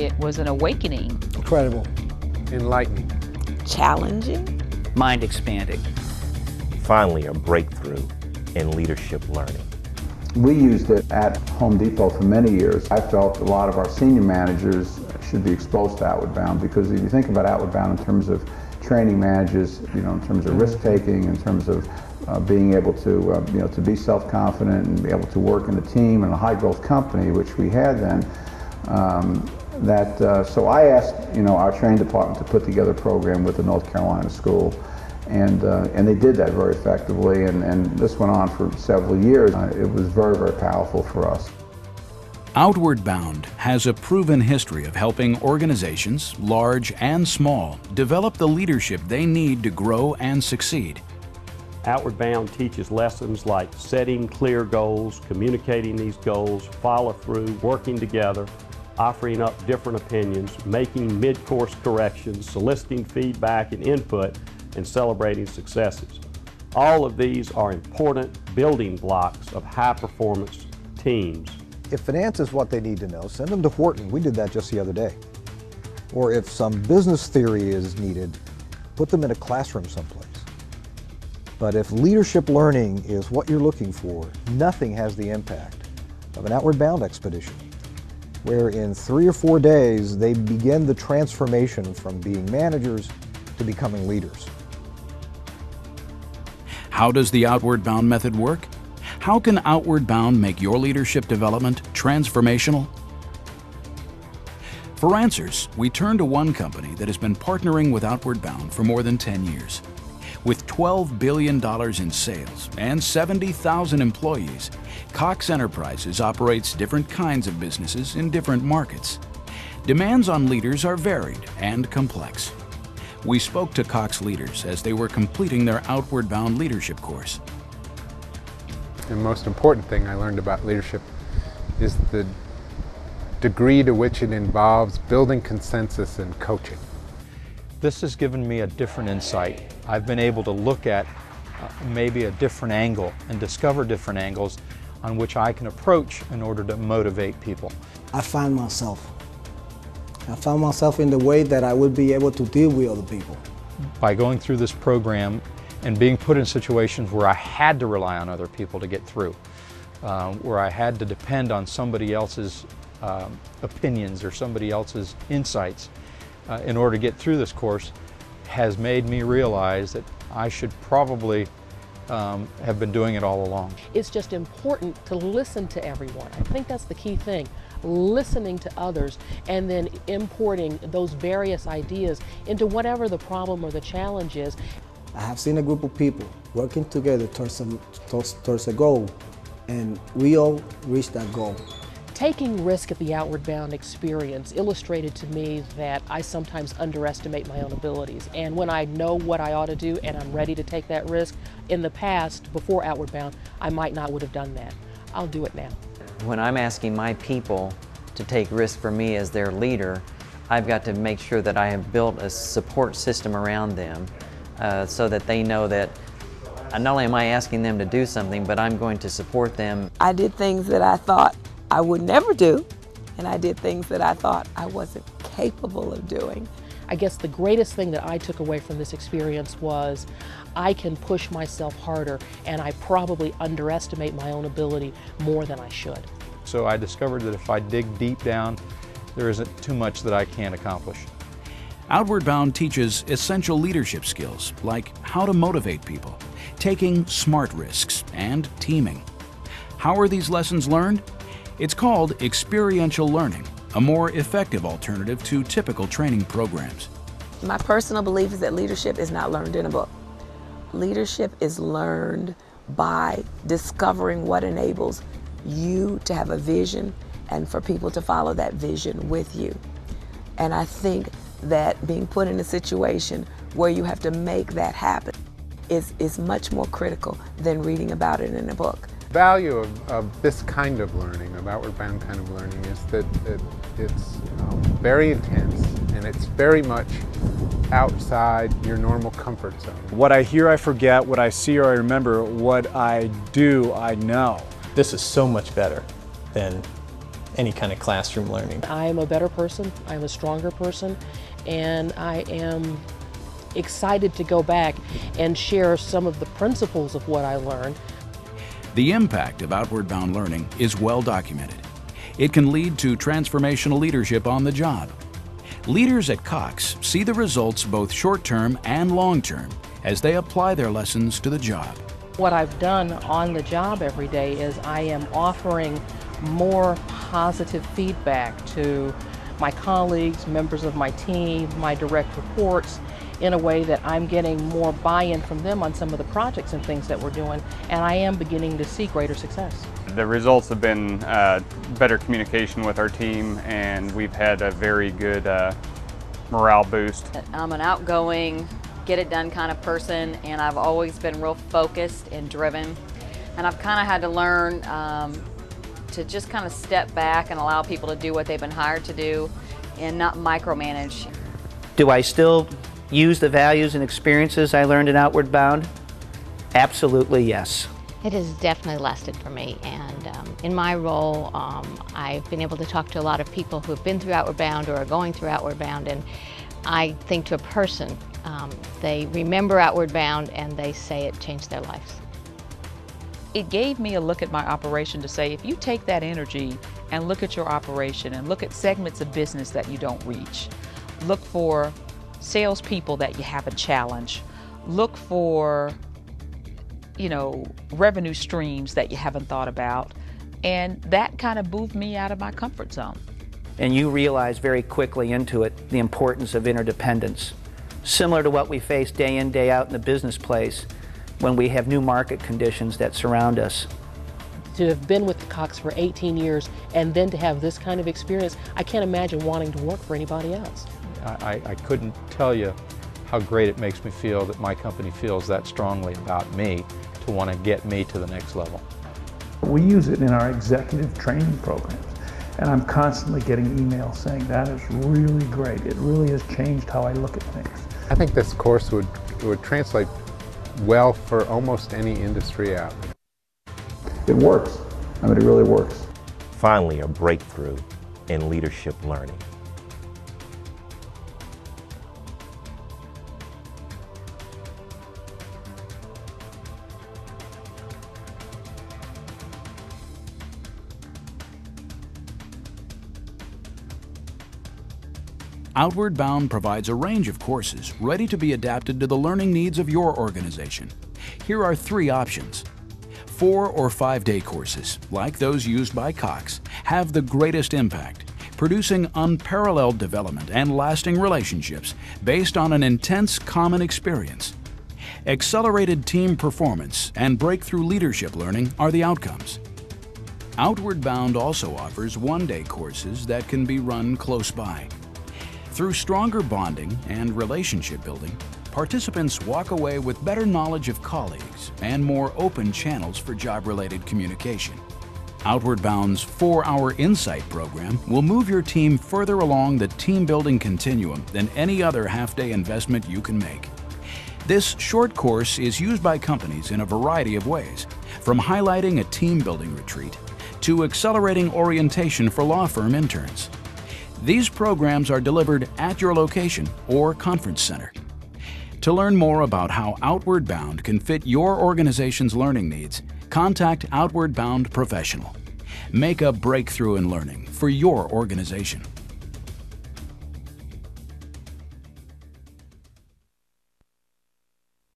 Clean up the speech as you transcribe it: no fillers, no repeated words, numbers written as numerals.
It was an awakening. Incredible. Enlightening. Challenging. Mind expanding. Finally, a breakthrough in leadership learning. We used it at Home Depot for many years. I felt a lot of our senior managers should be exposed to Outward Bound, because if you think about Outward Bound in terms of training managers, in terms of risk taking, in terms of being able to, to be self-confident and be able to work in a team in a high-growth company, which we had then. So I asked, our training department to put together a program with the North Carolina school, and they did that very effectively. And this went on for several years. It was very, very powerful for us. Outward Bound has a proven history of helping organizations, large and small, develop the leadership they need to grow and succeed. Outward Bound teaches lessons like setting clear goals, communicating these goals, follow through, working together, offering up different opinions, making mid-course corrections, soliciting feedback and input, and celebrating successes. All of these are important building blocks of high-performance teams. If finance is what they need to know, send them to Wharton. We did that just the other day. Or if some business theory is needed, put them in a classroom someplace. But if leadership learning is what you're looking for, nothing has the impact of an Outward Bound expedition, where in 3 or 4 days they begin the transformation from being managers to becoming leaders. How does the Outward Bound method work? How can Outward Bound make your leadership development transformational? For answers, we turn to one company that has been partnering with Outward Bound for more than 10 years. With $12 billion in sales and 70,000 employees, Cox Enterprises operates different kinds of businesses in different markets. Demands on leaders are varied and complex. We spoke to Cox leaders as they were completing their Outward Bound leadership course. The most important thing I learned about leadership is the degree to which it involves building consensus and coaching. This has given me a different insight. I've been able to look at maybe a different angle and discover different angles on which I can approach in order to motivate people. I found myself in the way that I would be able to deal with other people. By going through this program and being put in situations where I had to rely on other people to get through, where I had to depend on somebody else's opinions or somebody else's insights in order to get through this course, has made me realize that I should probably have been doing it all along. It's just important to listen to everyone. I think that's the key thing. Listening to others and then importing those various ideas into whatever the problem or the challenge is. I have seen a group of people working together towards a goal, and we all reach that goal. Taking risk at the Outward Bound experience illustrated to me that I sometimes underestimate my own abilities. And when I know what I ought to do and I'm ready to take that risk, in the past, before Outward Bound, I might not would have done that. I'll do it now. When I'm asking my people to take risks for me as their leader, I've got to make sure that I have built a support system around them so that they know that not only am I asking them to do something, but I'm going to support them. I did things that I thought I would never do, and I did things that I thought I wasn't capable of doing. I guess the greatest thing that I took away from this experience was I can push myself harder, and I probably underestimate my own ability more than I should. So I discovered that if I dig deep down, there isn't too much that I can't accomplish. Outward Bound teaches essential leadership skills like how to motivate people, taking smart risks, and teaming. How are these lessons learned? It's called Experiential Learning, a more effective alternative to typical training programs. My personal belief is that leadership is not learned in a book. Leadership is learned by discovering what enables you to have a vision and for people to follow that vision with you. And I think that being put in a situation where you have to make that happen is much more critical than reading about it in a book. The value of this kind of learning, of Outward Bound kind of learning, is that it's very intense and it's very much outside your normal comfort zone. What I hear I forget, what I see or I remember, what I do I know. This is so much better than any kind of classroom learning. I am a better person, I'm a stronger person, and I am excited to go back and share some of the principles of what I learned. The impact of outward bound learning is well documented. It can lead to transformational leadership on the job. Leaders at Cox see the results both short-term and long-term as they apply their lessons to the job. What I've done on the job every day is I am offering more positive feedback to my colleagues, members of my team, my direct reports, in a way that I'm getting more buy-in from them on some of the projects and things that we're doing, and I am beginning to see greater success. The results have been better communication with our team, and we've had a very good morale boost. I'm an outgoing, get-it-done kind of person, and I've always been real focused and driven, and I've kind of had to learn to just kind of step back and allow people to do what they've been hired to do and not micromanage. Do I still use the values and experiences I learned in Outward Bound? Absolutely yes. It has definitely lasted for me, and in my role I've been able to talk to a lot of people who have been through Outward Bound or are going through Outward Bound, and I think to a person they remember Outward Bound and they say it changed their lives. It gave me a look at my operation to say, if you take that energy and look at your operation and look at segments of business that you don't reach, look for salespeople that you haven't challenged, look for, revenue streams that you haven't thought about, and that kind of moved me out of my comfort zone. And you realize very quickly into it the importance of interdependence, similar to what we face day in, day out in the business place when we have new market conditions that surround us. To have been with Cox for 18 years and then to have this kind of experience, I can't imagine wanting to work for anybody else. I couldn't tell you how great it makes me feel that my company feels that strongly about me to want to get me to the next level. We use it in our executive training programs, and I'm constantly getting emails saying that is really great. It really has changed how I look at things. I think this course would translate well for almost any industry out. It works. I mean, it really works. Finally, a breakthrough in leadership learning. Outward Bound provides a range of courses ready to be adapted to the learning needs of your organization. Here are 3 options. 4 or 5-day courses, like those used by Cox, have the greatest impact, producing unparalleled development and lasting relationships based on an intense common experience. Accelerated team performance and breakthrough leadership learning are the outcomes. Outward Bound also offers 1-day courses that can be run close by. Through stronger bonding and relationship building, participants walk away with better knowledge of colleagues and more open channels for job-related communication. Outward Bound's 4-hour Insight program will move your team further along the team-building continuum than any other half-day investment you can make. This short course is used by companies in a variety of ways, from highlighting a team-building retreat to accelerating orientation for law firm interns. These programs are delivered at your location or conference center. To learn more about how Outward Bound can fit your organization's learning needs, contact Outward Bound Professional. Make a breakthrough in learning for your organization.